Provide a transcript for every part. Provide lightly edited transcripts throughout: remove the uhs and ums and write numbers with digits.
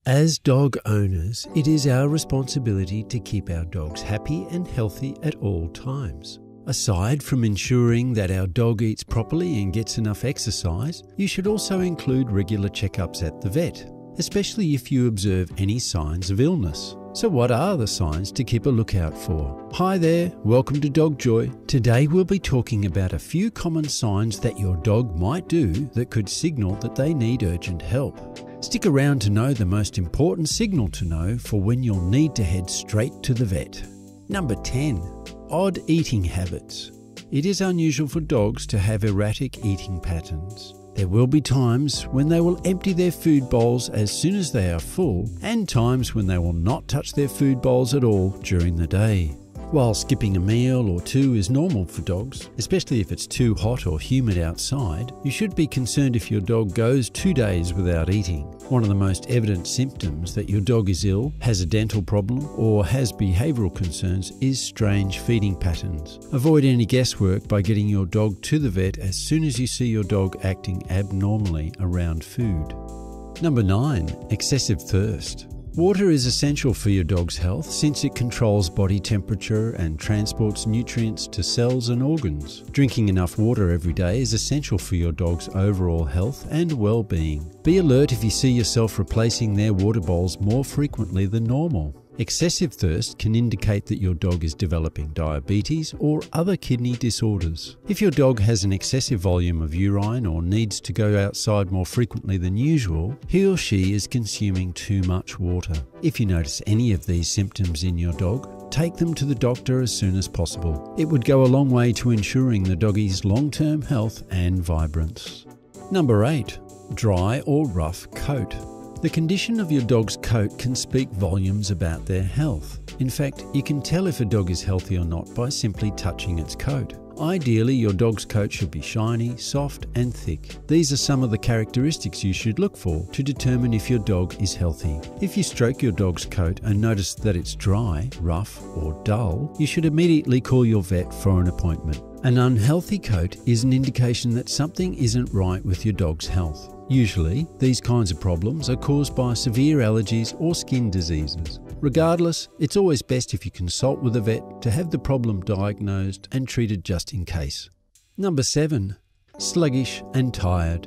As dog owners, it is our responsibility to keep our dogs happy and healthy at all times. Aside from ensuring that our dog eats properly and gets enough exercise, you should also include regular checkups at the vet, especially if you observe any signs of illness. So what are the signs to keep a lookout for? Hi there, welcome to Dog Joy. Today we'll be talking about a few common signs that your dog might do that could signal that they need urgent help. Stick around to know the most important signal to know for when you'll need to head straight to the vet. Number 10. Odd eating habits. It is unusual for dogs to have erratic eating patterns. There will be times when they will empty their food bowls as soon as they are full, and times when they will not touch their food bowls at all during the day. While skipping a meal or two is normal for dogs, especially if it's too hot or humid outside, you should be concerned if your dog goes 2 days without eating. One of the most evident symptoms that your dog is ill, has a dental problem, or has behavioural concerns is strange feeding patterns. Avoid any guesswork by getting your dog to the vet as soon as you see your dog acting abnormally around food. Number 9. Excessive thirst. Water is essential for your dog's health since it controls body temperature and transports nutrients to cells and organs. Drinking enough water every day is essential for your dog's overall health and well-being. Be alert if you see yourself replacing their water bowls more frequently than normal. Excessive thirst can indicate that your dog is developing diabetes or other kidney disorders. If your dog has an excessive volume of urine or needs to go outside more frequently than usual, he or she is consuming too much water. If you notice any of these symptoms in your dog, take them to the doctor as soon as possible. It would go a long way to ensuring the doggie's long-term health and vibrance. Number 8. Dry or rough coat. The condition of your dog's coat can speak volumes about their health. In fact, you can tell if a dog is healthy or not by simply touching its coat. Ideally, your dog's coat should be shiny, soft and thick. These are some of the characteristics you should look for to determine if your dog is healthy. If you stroke your dog's coat and notice that it's dry, rough or dull, you should immediately call your vet for an appointment. An unhealthy coat is an indication that something isn't right with your dog's health. Usually, these kinds of problems are caused by severe allergies or skin diseases. Regardless, it's always best if you consult with a vet to have the problem diagnosed and treated just in case. Number 7. Sluggish and tired.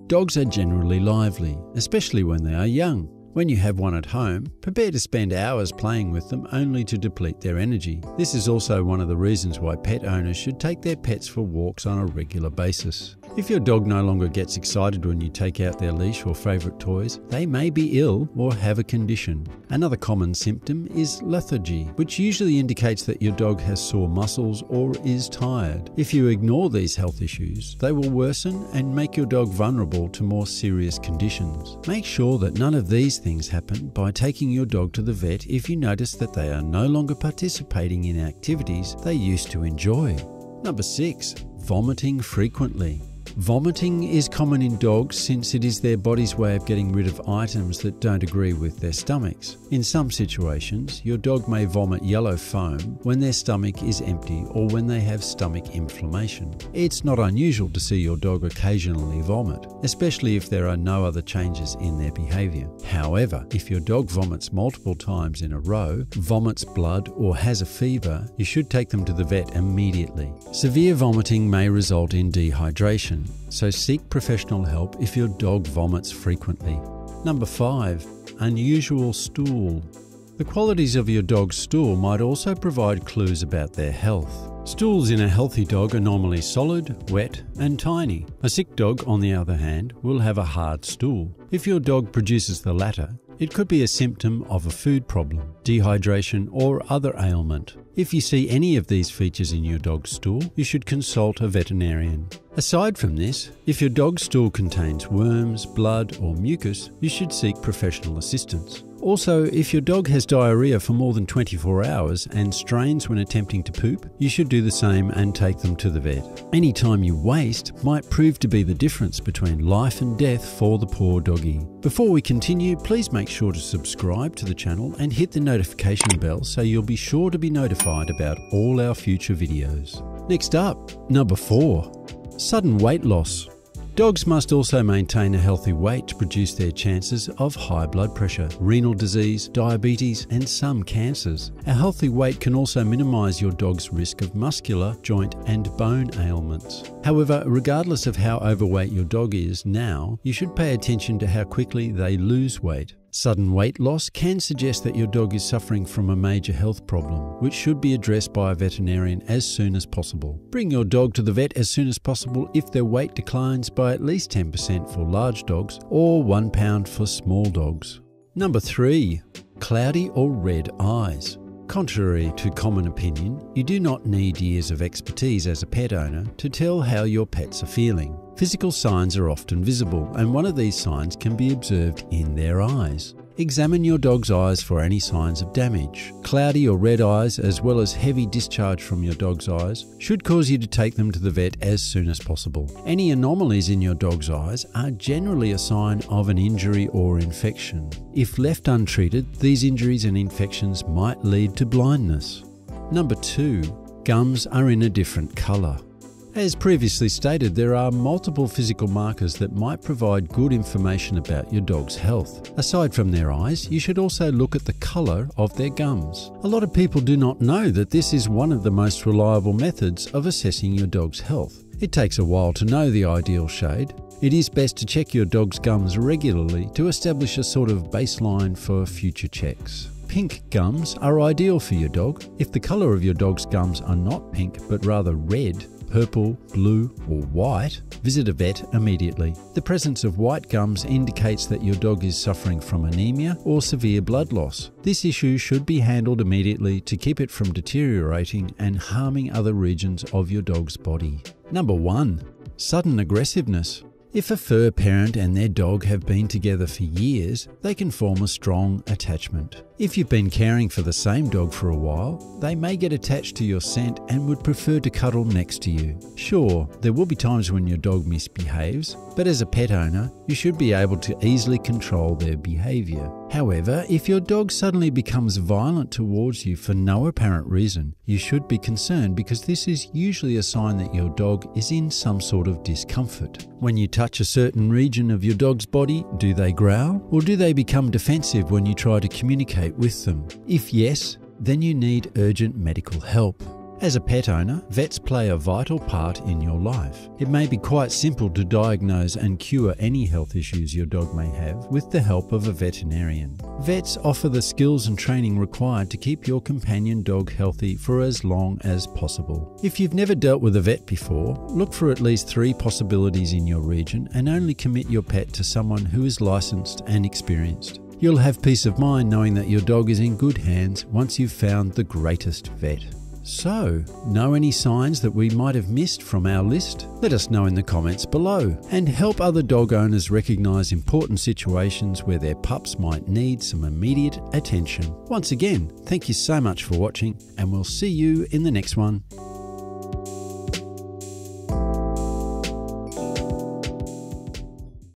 Dogs are generally lively, especially when they are young. When you have one at home, prepare to spend hours playing with them only to deplete their energy. This is also one of the reasons why pet owners should take their pets for walks on a regular basis. If your dog no longer gets excited when you take out their leash or favourite toys, they may be ill or have a condition. Another common symptom is lethargy, which usually indicates that your dog has sore muscles or is tired. If you ignore these health issues, they will worsen and make your dog vulnerable to more serious conditions. Make sure that none of these things happen by taking your dog to the vet if you notice that they are no longer participating in activities they used to enjoy. Number 6. Vomiting frequently. Vomiting is common in dogs since it is their body's way of getting rid of items that don't agree with their stomachs. In some situations, your dog may vomit yellow foam when their stomach is empty or when they have stomach inflammation. It's not unusual to see your dog occasionally vomit, especially if there are no other changes in their behaviour. However, if your dog vomits multiple times in a row, vomits blood or has a fever, you should take them to the vet immediately. Severe vomiting may result in dehydration, so seek professional help if your dog vomits frequently. Number 5. Unusual stool. The qualities of your dog's stool might also provide clues about their health. Stools in a healthy dog are normally solid, wet and tiny. A sick dog, on the other hand, will have a hard stool. If your dog produces the latter, it could be a symptom of a food problem, dehydration or other ailment. If you see any of these features in your dog's stool, you should consult a veterinarian. Aside from this, if your dog's stool contains worms, blood or mucus, you should seek professional assistance. Also, if your dog has diarrhea for more than 24 hours and strains when attempting to poop, you should do the same and take them to the vet. Any time you waste might prove to be the difference between life and death for the poor doggy. Before we continue, please make sure to subscribe to the channel and hit the notification bell so you'll be sure to be notified about all our future videos. Next up, number 4. Sudden weight loss. Dogs must also maintain a healthy weight to reduce their chances of high blood pressure, renal disease, diabetes, and some cancers. A healthy weight can also minimise your dog's risk of muscular, joint, and bone ailments. However, regardless of how overweight your dog is now, you should pay attention to how quickly they lose weight. Sudden weight loss can suggest that your dog is suffering from a major health problem, which should be addressed by a veterinarian as soon as possible. Bring your dog to the vet as soon as possible if their weight declines by at least 10% for large dogs or 1 pound for small dogs. Number 3. Cloudy or red eyes. Contrary to common opinion, you do not need years of expertise as a pet owner to tell how your pets are feeling. Physical signs are often visible, and one of these signs can be observed in their eyes. Examine your dog's eyes for any signs of damage. Cloudy or red eyes, as well as heavy discharge from your dog's eyes, should cause you to take them to the vet as soon as possible. Any anomalies in your dog's eyes are generally a sign of an injury or infection. If left untreated, these injuries and infections might lead to blindness. Number 2. Gums are in a different colour. As previously stated, there are multiple physical markers that might provide good information about your dog's health. Aside from their eyes, you should also look at the colour of their gums. A lot of people do not know that this is one of the most reliable methods of assessing your dog's health. It takes a while to know the ideal shade. It is best to check your dog's gums regularly to establish a sort of baseline for future checks. Pink gums are ideal for your dog. If the colour of your dog's gums are not pink but rather red, purple, blue, or white, visit a vet immediately. The presence of white gums indicates that your dog is suffering from anemia or severe blood loss. This issue should be handled immediately to keep it from deteriorating and harming other regions of your dog's body. Number 1. Sudden aggressiveness. If a fur parent and their dog have been together for years, they can form a strong attachment. If you've been caring for the same dog for a while, they may get attached to your scent and would prefer to cuddle next to you. Sure, there will be times when your dog misbehaves, but as a pet owner, you should be able to easily control their behaviour. However, if your dog suddenly becomes violent towards you for no apparent reason, you should be concerned because this is usually a sign that your dog is in some sort of discomfort. When you touch a certain region of your dog's body, do they growl or do they become defensive when you try to communicate with them? If yes, then you need urgent medical help. As a pet owner, vets play a vital part in your life. It may be quite simple to diagnose and cure any health issues your dog may have with the help of a veterinarian. Vets offer the skills and training required to keep your companion dog healthy for as long as possible. If you've never dealt with a vet before, look for at least 3 possibilities in your region and only commit your pet to someone who is licensed and experienced. You'll have peace of mind knowing that your dog is in good hands once you've found the greatest vet. So, know any signs that we might have missed from our list? Let us know in the comments below and help other dog owners recognise important situations where their pups might need some immediate attention. Once again, thank you so much for watching and we'll see you in the next one.